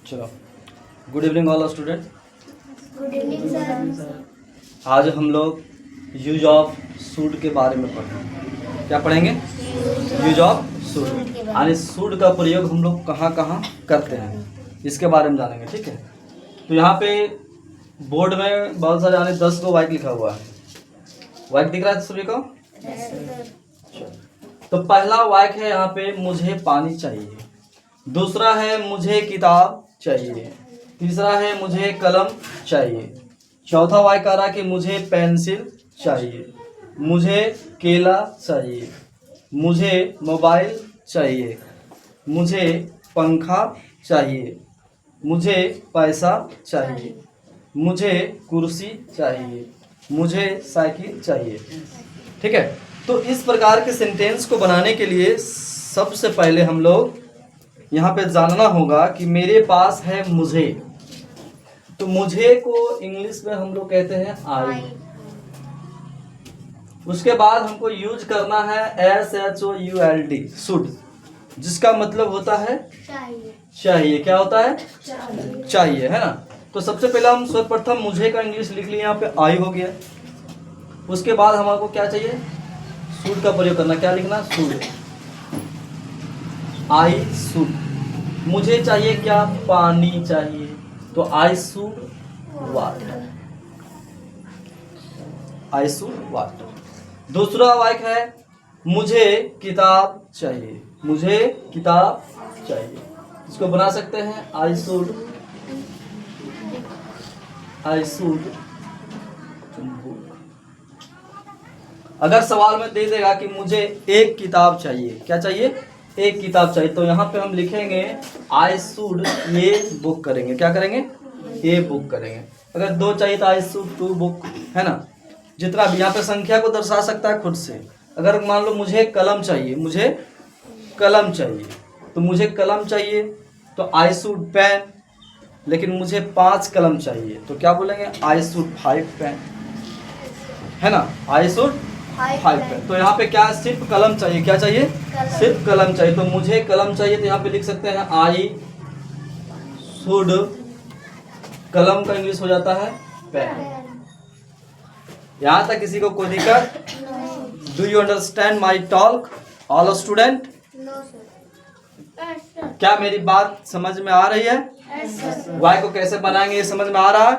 चलो, good evening all student. Good evening sir. आज हम लोग यूज ऑफ शुड के बारे में पढ़ेंगे। क्या पढ़ेंगे? यूज ऑफ शुड, यानी शुड का प्रयोग हम लोग कहाँ कहाँ करते हैं, इसके बारे में जानेंगे। ठीक है, तो यहाँ पे बोर्ड में बहुत सारे यानी 10 को वाक्य लिखा हुआ है। वाक्य दिख रहा है सभी को? तो पहला वाक्य है यहाँ पे, मुझे पानी चाहिए। दूसरा है, मुझे किताब चाहिए। तीसरा है, मुझे कलम चाहिए। चौथा वाक्य आ रहा है कि मुझे पेंसिल चाहिए, मुझे केला चाहिए, मुझे मोबाइल चाहिए, मुझे पंखा चाहिए, मुझे पैसा चाहिए, मुझे कुर्सी चाहिए, मुझे साइकिल चाहिए। ठीक है, तो इस प्रकार के सेंटेंस को बनाने के लिए सबसे पहले हम लोग यहाँ पे जानना होगा कि मेरे पास है मुझे। तो मुझे को इंग्लिश में हम लोग कहते हैं आई। उसके बाद हमको यूज करना है SHOULD, शुड, जिसका मतलब होता है चाहिए। क्या होता है? चाहिए, है ना। तो सबसे पहले हम सर्वप्रथम मुझे का इंग्लिश लिख लिए, यहाँ पे आई हो गया। उसके बाद हमको क्या चाहिए? शुड का प्रयोग करना। क्या लिखना? Should, I should. मुझे चाहिए क्या? पानी चाहिए, तो I should water, I should water. दूसरा वाक्य है, मुझे किताब चाहिए, मुझे किताब चाहिए। इसको बना सकते हैं आई शुड बुक। अगर सवाल में दे देगा कि मुझे एक किताब चाहिए, क्या चाहिए? एक किताब चाहिए, तो यहाँ पे हम लिखेंगे आई शुड ए बुक करेंगे। क्या करेंगे? ए बुक करेंगे। अगर दो चाहिए तो आई शुड 2 बुक, है ना। जितना भी यहाँ पे संख्या को दर्शा सकता है खुद से। अगर मान लो मुझे कलम चाहिए, मुझे कलम चाहिए, तो मुझे कलम चाहिए तो आई शुड पेन। लेकिन मुझे 5 कलम चाहिए, तो क्या बोलेंगे? आई शुड 5 पेन, है ना। I should 5 pen. तो यहाँ पे क्या? सिर्फ कलम चाहिए। क्या चाहिए? सिर्फ कलम चाहिए। तो मुझे कलम चाहिए, तो यहाँ पे लिख सकते हैं आई शुड, कलम का इंग्लिश हो जाता है पेन। यहाँ तक किसी को कोई दिक्कत? Do you understand my talk all student? क्या मेरी बात समझ में आ रही है? वाई को कैसे बनाएंगे ये समझ में आ रहा है?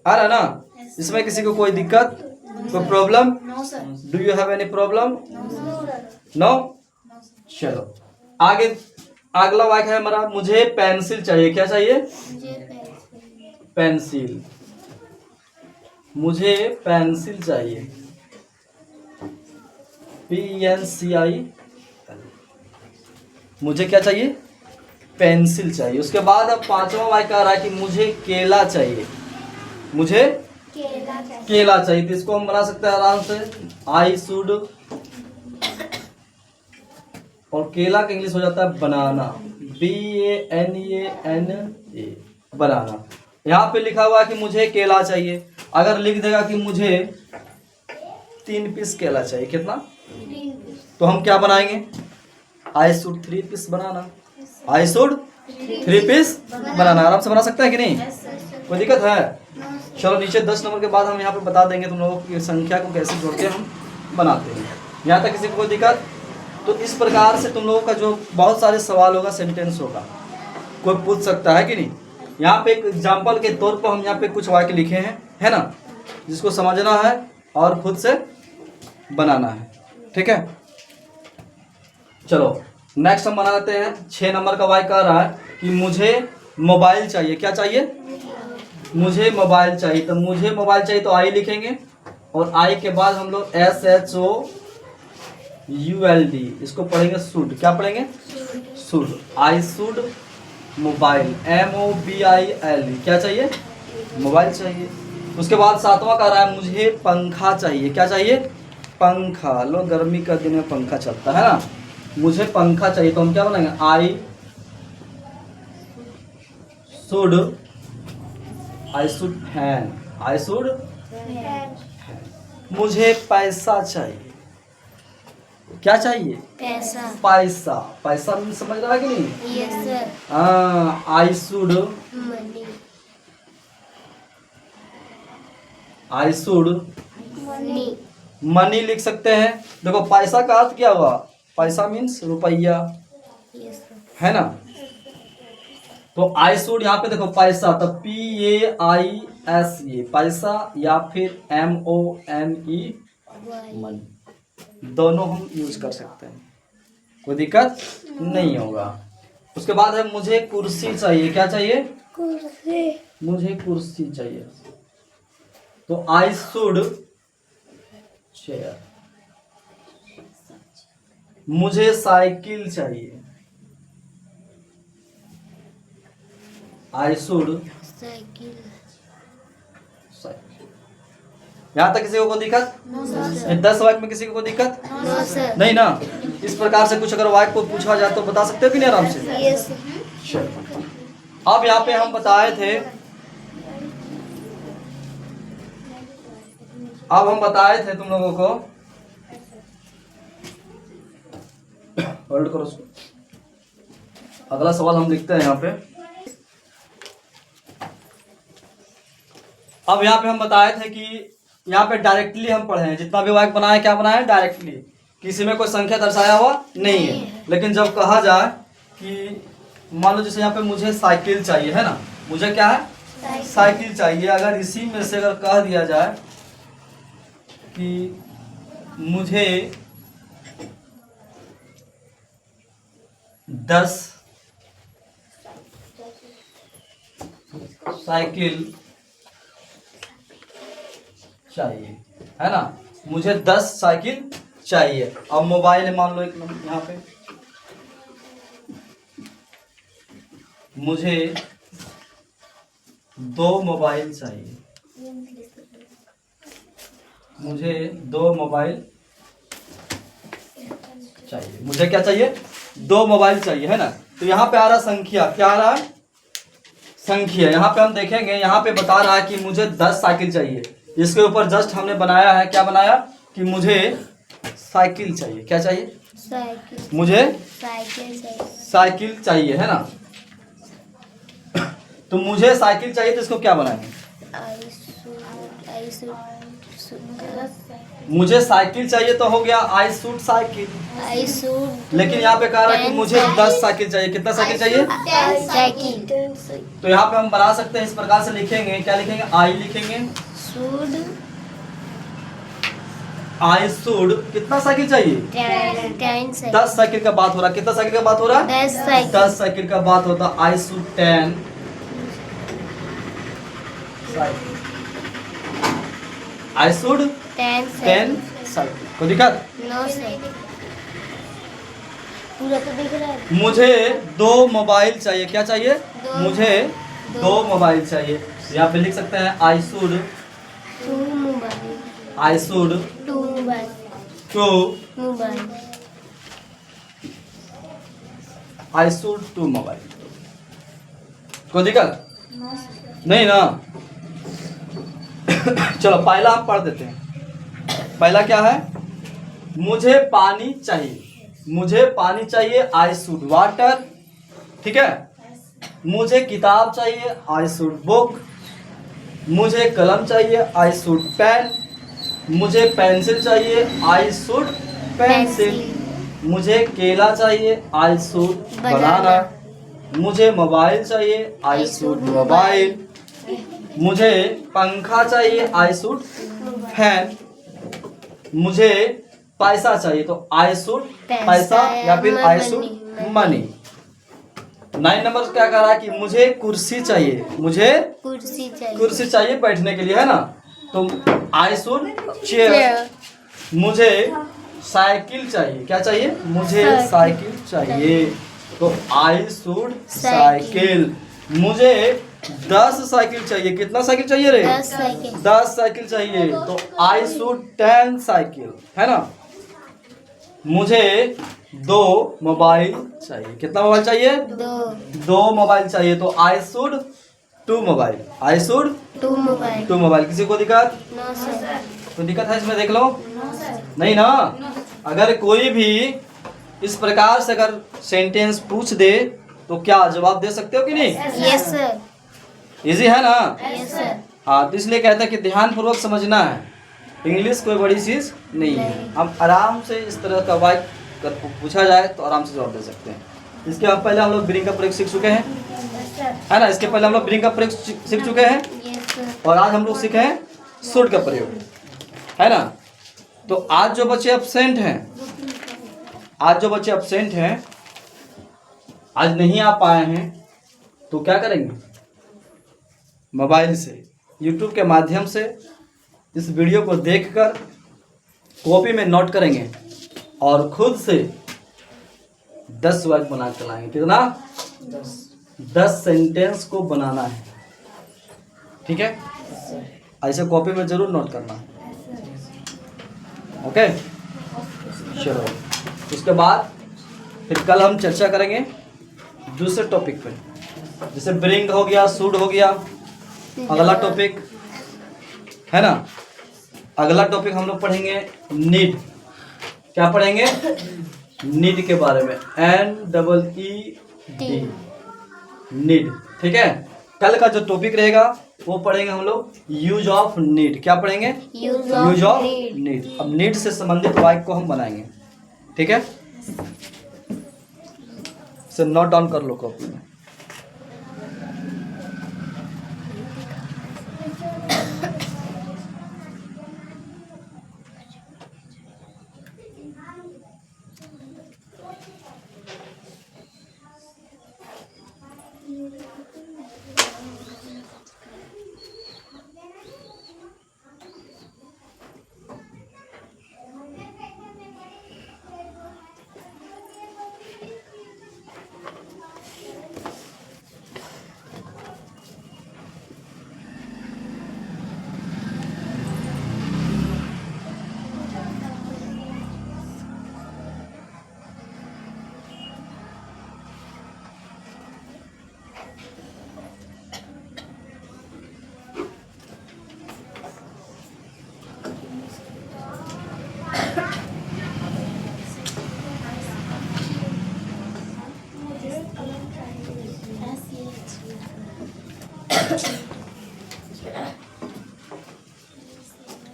आ रहा ना? इसमें किसी को कोई दिक्कत, कोई problem? Do you have any problem? No. चलो आगे, अगला वाक्य है हमारा, मुझे पेंसिल चाहिए। क्या चाहिए? पेंसिल, मुझे पेंसिल चाहिए, PNCIL। मुझे क्या चाहिए? पेंसिल चाहिए। उसके बाद अब पांचवा वाक्य आ रहा है कि मुझे केला चाहिए, मुझे केला चाहिए। तो इसको हम बना सकते हैं आराम से आई शुड, और केला का इंग्लिश हो जाता है बनाना, BANANA, बनाना। यहाँ पे लिखा हुआ है कि मुझे केला चाहिए। अगर लिख देगा कि मुझे 3 पीस केला चाहिए, कितना? तो हम क्या बनाएंगे? आई शुड 3 पीस बनाना, आई शुड 3 पीस बनाना। आराम से बना सकते हैं कि नहीं? कोई दिक्कत है? चलो नीचे 10 नंबर के बाद हम यहाँ पे बता देंगे तुम लोगों की संख्या को कैसे जोड़ के हम बनाते हैं। यहाँ तक किसी को कोई दिक्कत? तो इस प्रकार से तुम लोगों का जो बहुत सारे सवाल होगा, सेंटेंस होगा, कोई पूछ सकता है कि नहीं। यहाँ पे एक एग्जाम्पल के तौर पर हम यहाँ पे कुछ वाक्य लिखे हैं, है ना, जिसको समझना है और खुद से बनाना है। ठीक है, चलो नेक्स्ट हम बनाते हैं। 6 नंबर का वाक्य आ रहा है कि मुझे मोबाइल चाहिए। क्या चाहिए? मुझे मोबाइल चाहिए। तो मुझे मोबाइल चाहिए तो आई लिखेंगे, और आई के बाद हम लोग SHOULD, इसको पढ़ेंगे शुड। क्या पढ़ेंगे? Should, I should mobile, MOBILE। क्या चाहिए? मोबाइल चाहिए। उसके बाद 7वां का रहा है, मुझे पंखा चाहिए। क्या चाहिए? पंखा। लो, गर्मी का दिन में पंखा चलता है ना। मुझे पंखा चाहिए, तो हम क्या बनाएंगे? I should fan, I should. मुझे पैसा चाहिए, क्या चाहिए? पैसा। पैसा। पैसा में समझ रहा है कि नहीं? Yes sir. हाँ, I should, money. I should money. Money लिख सकते हैं। देखो पैसा का अर्थ क्या हुआ? पैसा मीन्स रुपया, यस सर। है ना? तो आई शुड यहाँ पे देखो पैसा, तो PAIS पैसा या फिर MONE मनी, दोनों हम यूज कर सकते हैं, कोई दिक्कत नहीं होगा। उसके बाद है मुझे कुर्सी चाहिए। क्या चाहिए? कुर्सी। मुझे कुर्सी चाहिए, तो आई शुड चेयर। मुझे साइकिल चाहिए, आई शुड साइकिल। साइकिल। यहाँ तक किसी को कोई दिक्कत? No sir. 10 वाक्य में किसी को कोई दिक्कत नो सर। नहीं ना? इस प्रकार से कुछ अगर वाक्य को पूछा जाए तो बता सकते हो कि नहीं आराम से? यस। चलो, अब यहाँ पे हम बताए थे, अब हम बताए थे तुम लोगों को, होल्ड करो उसको। अगला सवाल हम लिखते हैं यहाँ पे। अब यहाँ पे हम बताए थे कि यहाँ पे डायरेक्टली हम पढ़े हैं, जितना भी वाक्य बनाया क्या बनाया? डायरेक्टली, किसी में कोई संख्या दर्शाया हुआ नहीं है। लेकिन जब कहा जाए कि मान लो जैसे यहाँ पे मुझे साइकिल चाहिए, है ना? मुझे क्या है? साइकिल चाहिए। अगर इसी में से अगर कह दिया जाए कि मुझे 10 साइकिल चाहिए, है ना? मुझे 10 साइकिल चाहिए। अब मोबाइल मान लो एक नंबर यहाँ पे, मुझे 2 मोबाइल चाहिए, मुझे 2 मोबाइल चाहिए। मुझे क्या चाहिए? 2 मोबाइल चाहिए, है ना? तो यहाँ पे आ रहा संख्या, क्या आ रहा है? संख्या। यहाँ पे हम देखेंगे, यहाँ पे बता रहा है कि मुझे 10 साइकिल चाहिए। इसके ऊपर जस्ट हमने बनाया है, क्या बनाया? कि मुझे साइकिल चाहिए। क्या चाहिए? साइकिल। मुझे साइकिल चाहिए। साइकिल चाहिए, है ना? तो मुझे साइकिल चाहिए, तो इसको क्या बनाएंगे? I should. मुझे साइकिल चाहिए तो हो गया I should cycle. I should. लेकिन यहाँ पे कह रहा है कि मुझे 10 साइकिल चाहिए। कितना साइकिल चाहिए? साइकिल। तो यहाँ पे हम बना सकते हैं, इस प्रकार से लिखेंगे। क्या लिखेंगे? आई लिखेंगे, शुड। आई शुड कितना साइकिल चाहिए? 10 10 साइकिल का बात हो रहा है। कितना साइकिल का बात हो रहा है? 10 साइकिल। 10 साइकिल का बात होता है। I should 10 cycle. I should 10 cycle. कोई दिक्कत? No sir. पूरा तो दिख रहा है। मुझे 2 मोबाइल चाहिए। क्या चाहिए? मुझे 2 मोबाइल चाहिए। यहाँ पे लिख सकते हैं आई should 2 mobile. I should 2 mobile. 2 mobile. I should 2 mobile. कोई दिक्कत नहीं ना? चलो पहला हम पढ़ देते हैं। पहला क्या है? मुझे पानी चाहिए। मुझे पानी चाहिए, आई शुड वाटर। ठीक है? मुझे किताब चाहिए, आई शुड बुक। मुझे कलम चाहिए, आई शुड पेन। मुझे पेंसिल चाहिए, आई शुड पेंसिल। मुझे केला चाहिए, आई शुड बनाना। मुझे मोबाइल चाहिए, आई शुड मोबाइल। मुझे पंखा चाहिए, आई शुड फैन। मुझे पैसा चाहिए, तो आई शुड पैसा या फिर आई शुड मनी। 9 नंबर क्या कह रहा है कि मुझे कुर्सी चाहिए। मुझे कुर्सी चाहिए बैठने के लिए, है ना? तो आई शुड चेयर। मुझे साइकिल चाहिए। क्या चाहिए? मुझे साइकिल चाहिए, तो आई शुड साइकिल। मुझे 10 साइकिल चाहिए। कितना साइकिल चाहिए रे? 10 साइकिल। 10 साइकिल चाहिए, तो आई शुड 10 साइकिल, है ना? मुझे 2 मोबाइल चाहिए। कितना मोबाइल चाहिए? 2 मोबाइल चाहिए, तो I should 2 mobile. I should 2 mobile. 2 mobile. किसी को दिक्कत? No sir. तो दिक्कत है इसमें, देख लो। No sir. नहीं ना? अगर कोई भी इस प्रकार से अगर सेंटेंस पूछ दे तो क्या जवाब दे सकते हो कि नहीं? Yes sir. इजी है ना? Yes sir. हाँ, तो इसलिए कहते हैं कि ध्यानपूर्वक समझना है। इंग्लिश कोई बड़ी चीज नहीं है। हम आराम से इस तरह का वाक्य पूछा जाए तो आराम से जवाब दे सकते हैं। इसके बाद पहले हम लोग ब्रिंग का प्रयोग सीख चुके हैं, है ना? इसके पहले हम लोग ब्रिंग का प्रयोग सीख चुके हैं यस सर। और आज हम लोग सीखे हैं शुड का प्रयोग, है ना? तो आज जो बच्चे एब्सेंट हैं, आज नहीं आ पाए हैं, तो क्या करेंगे? मोबाइल से, यूट्यूब के माध्यम से इस वीडियो को देखकर कॉपी में नोट करेंगे और खुद से 10 वाक्य बना कर लाएंगे। कितना? 10 सेंटेंस को बनाना है, ठीक है? ऐसे कॉपी में जरूर नोट करना है। ओके, चलो। उसके बाद फिर कल हम चर्चा करेंगे दूसरे टॉपिक पे, जैसे ब्रिंग हो गया, शुड हो गया। अगला टॉपिक है ना, अगला टॉपिक हम लोग पढ़ेंगे नीड। क्या पढ़ेंगे? नीड के बारे में, NEED, नीड, ठीक है? कल का जो टॉपिक रहेगा वो पढ़ेंगे हम लोग यूज ऑफ नीड। क्या पढ़ेंगे? Use of need. अब नीड से संबंधित वाक्य को हम बनाएंगे, ठीक है? इसे नोट डाउन कर लो कॉपी में।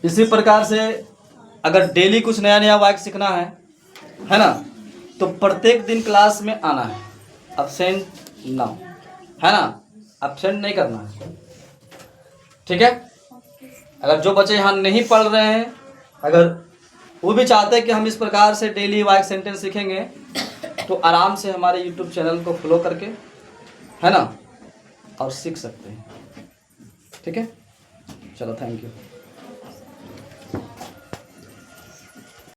इसी प्रकार से अगर डेली कुछ नया नया वाक्य सीखना है ना, तो प्रत्येक दिन क्लास में आना है। एब्सेंट ना, है ना? एब्सेंट नहीं करना है, ठीक है? अगर जो बच्चे यहाँ नहीं पढ़ रहे हैं, अगर वो भी चाहते हैं कि हम इस प्रकार से डेली वाक्य सेंटेंस सीखेंगे, तो आराम से हमारे YouTube चैनल को फॉलो करके, है ना, और सीख सकते हैं, ठीक है? चलो, थैंक यू।